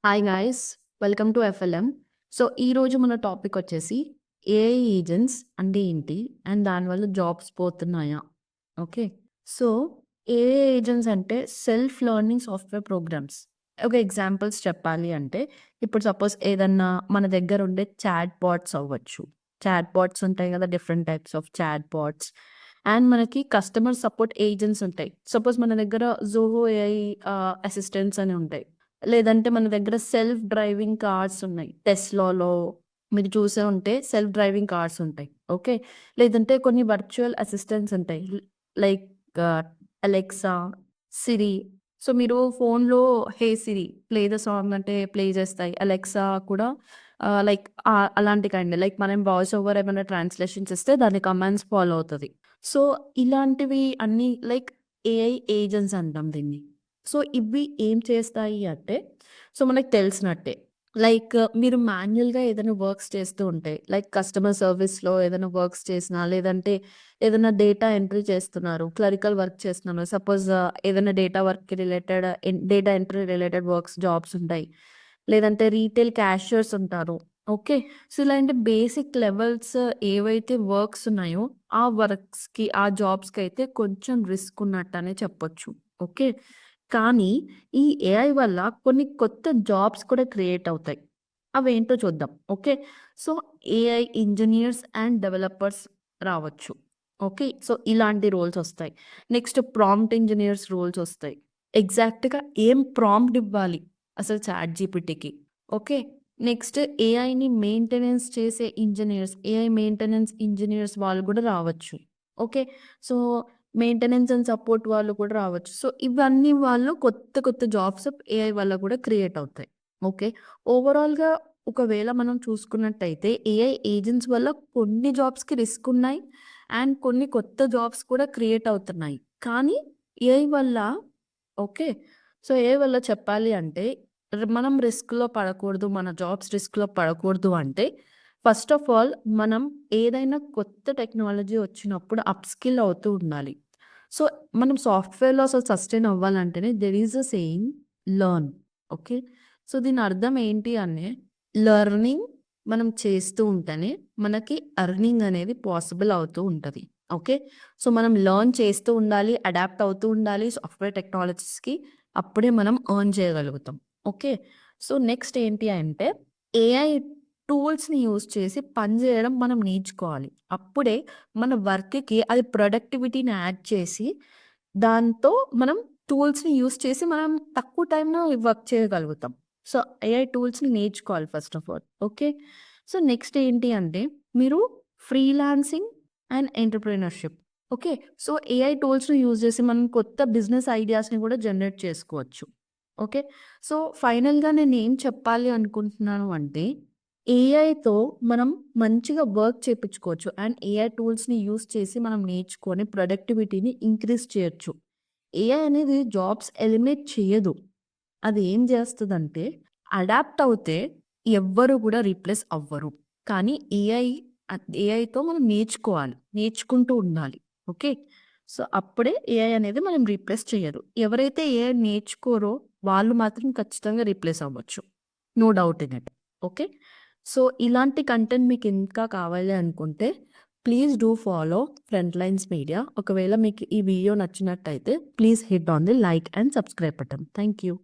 Hi guys, welcome to FLM. So, ఈరోజు మన topic వచ్చేసి ఏఐ ఏజెంట్స్ అంటే ఏంటి? అండ్ దానివల్ల జాబ్స్ పోతున్నాయా? ఓకే. సో, ఏఐ ఏజెంట్స్ అంటే సెల్ఫ్ లెర్నింగ్ సాఫ్ట్‌వేర్ ప్రోగ్రామ్స్. ఒక ఎగ్జాంపుల్స్ చెప్పాలి అంటే, ఇప్పుడు సపోజ్ ఏదన్నా మన దగ్గర ఉండే చాట్ బాట్స్ అవ్వచ్చు. చాట్ బాట్స్ ఉంటాయి కదా! Different types of chat bots. And మనకి కస్టమర్ సపోర్ట్ ఏజెంట్స్ ఉంటాయి. సపోజ్ మన దగ్గర జోహో ఏఐ అసిస్టెంట్స్ అని ఉంటాయి. లేదంటే మన దగ్గర సెల్ఫ్ డ్రైవింగ్ కార్స్ ఉన్నాయి. టెస్లాలో మీరు చూసే ఉంటే సెల్ఫ్ డ్రైవింగ్ కార్స్ ఉంటాయి. ఓకే. లేదంటే కొన్ని వర్చువల్ అసిస్టెంట్స్ ఉంటాయి. లైక్ అలెక్సా, సిరి. సో, మీరు ఫోన్‌లో హే సిరి ప్లే ద సాంగ్ అంటే ప్లే చేస్తాయి. అలెక్సా కూడా లైక్ అలాంటి కైండ్. లైక్ మనం వాయిస్ ఓవర్ ఏమైనా ట్రాన్స్‌లేషన్స్ ఇస్తే దాని కమాండ్స్ ఫాలో అవుతది. సో, ఇలాంటివి అన్నీ లైక్ ఏఐ ఏజెంట్స్ అంటాం దీన్ని. సో, ఇవి ఏం చేస్తాయి అంటే, సో, మనకు తెలిసినట్టే. లైక్ మీరు మాన్యుయల్‌గా ఏదైనా వర్క్స్ చేస్తూ ఉంటే, లైక్ కస్టమర్ సర్విస్‌లో ఏదైనా వర్క్స్ చేసినా, లేదంటే ఏదైనా డేటా ఎంట్రీ చేస్తున్నారు, క్లరికల్ వర్క్ చేస్తున్నారు. సపోజ్ ఏదైనా డేటా వర్క్‌కి related data entry related works jobs ఉంటాయి. లేదంటే రీటైల్ క్యాషియర్స్ ఉంటారు. ఓకే. సో, ఇలాంటి బేసిక్ లెవెల్స్ ఏవైతే వర్క్స్ ఉన్నాయో, ఆ వర్క్స్‌కి, ఆ జాబ్స్‌కైతే కొంచెం రిస్క్ ఉన్నట్టనే చెప్పొచ్చు. ఓకే. కానీ ఈ ఏఐ వల్ల కొన్ని కొత్త జాబ్స్ కూడా క్రియేట్ అవుతాయి. అవేంటో చూద్దాం. Okay. So, AI engineers and developers రావచ్చు. ఓకే. సో, ఇలాంటి రోల్స్ ఒస్తాయి. నెక్స్ట్ ప్రాంప్ట్ ఇంజినీర్స్ రోల్స్ ఒస్తాయి. ఎగ్జాక్ట్‌గా ఏం ప్రాంప్ట్ ఇవ్వాలి అసలు చాట్‌జీపీటీకి. ఓకే. నెక్స్ట్ ఏఐని మెయింటెనెన్స్ చేసే ఇంజినీర్స్, ఏఐ మెయింటెనెన్స్ ఇంజినీర్స్ వాళ్ళు గూడా రావచ్చు. Okay. So, maintenance and support వాళ్ళు కూడా రావచ్చు. సో, ఇవన్నీ వాళ్ళు కొత్త కొత్త జాబ్స్ ఏఐ వల్ల కూడా క్రియేట్ అవుతాయి. ఓకే. ఓవరాల్‌గా ఒకవేళ మనం చూసుకున్నట్టయితే ఏఐ ఏజెంట్స్ వల్ల కొన్ని జాబ్స్‌కి రిస్క్ ఉన్నాయి. అండ్ కొన్ని కొత్త జాబ్స్ కూడా క్రియేట్ అవుతున్నాయి. కానీ ఏఐ వల్ల ఓకే. సో, ఏఐ వల్ల చెప్పాలి అంటే మనం రిస్క్‌లో పడకూడదు. మన జాబ్స్ రిస్క్‌లో పడకూడదు అంటే ఫస్ట్ ఆఫ్ ఆల్ మనం ఏదైనా కొత్త టెక్నాలజీ వచ్చినప్పుడు అప్‌స్కిల్ అవుతూ ఉండాలి. సో, మనం సాఫ్ట్‌వేర్‌లో అసలు సస్టైన్ అవ్వాలంటేనే there is a saying learn. Okay. So, దీని అర్థం ఏంటి అంటే లెర్నింగ్ మనం చేస్తూ ఉంటేనే మనకి ఎర్నింగ్ అనేది పాసిబుల్ అవుతూ ఉంటది. ఓకే. సో, మనం లెర్న్ చేస్తూ ఉండాలి, అడాప్ట్ అవుతూ ఉండాలి సాఫ్ట్‌వేర్ టెక్నాలజీస్‌కి. అప్పుడే మనం ఎర్న్ చేయగలుగుతాం. ఓకే. సో, నెక్స్ట్ ఏంటి అంటే ఏఐ టూల్స్‌ని యూజ్ చేసి పని జేయడం మనం నేర్చుకోవాలి. అప్పుడే మన వర్క్‌కి అది ప్రొడక్టివిటీని యాడ్ చేసి, దాంతో మనం టూల్స్‌ని యూజ్ చేసి మనం తక్కువ టైంలో వర్క్ చేయగలుగుతాం. సో, ఏఐ టూల్స్‌ని నేర్చుకోవాలి first of all. Okay. So, next ఏంటి అంటే మీరు freelancing and entrepreneurship. Okay. So, AI టూల్స్‌ని యూజ్ చేసి మనం కొత్త బిజినెస్ ఐడియాస్‌ని కూడా జనరేట్ చేసుకోవచ్చు. ఓకే. సో, ఫైనల్‌గా నేనేం చెప్పాలి అనుకుంటున్నాను అంటే, ఏఐతో మనం మంచిగా వర్క్ చేపించుకోవచ్చు. అండ్ ఏఐ టూల్స్‌ని యూజ్ చేసి మనం నేర్చుకొని ప్రొడక్టివిటీని ఇంక్రీజ్ చేయొచ్చు. ఏఐ అనేది జాబ్స్ ఎలిమినేట్ చేయదు. అది ఏం చేస్తదంటే, అడాప్ట్ అవుతే ఎవ్వరు కూడా రీప్లేస్ అవ్వరు. కానీ ఏఐతో మనం నేర్చుకోవాలి. నేర్చుకుంటూ ఉండాలి. ఓకే. సో, అప్పుడే ఏఐ అనేది మనం రీప్లేస్ చేయదు. ఎవరైతే ఏఐ నేర్చుకోరో వాళ్ళు మాత్రం ఖచ్చితంగా రీప్లేస్ అవ్వచ్చు. No doubt in it. Okay. So, ఇలాంటి కంటెంట్ మీకు ఇంకా కావాలి అనుకుంటే please do follow Front Lines Media. ఒకవేళ మీకు ఈ వీడియో నచ్చినట్టయితే please hit on the like and subscribe button. Thank you.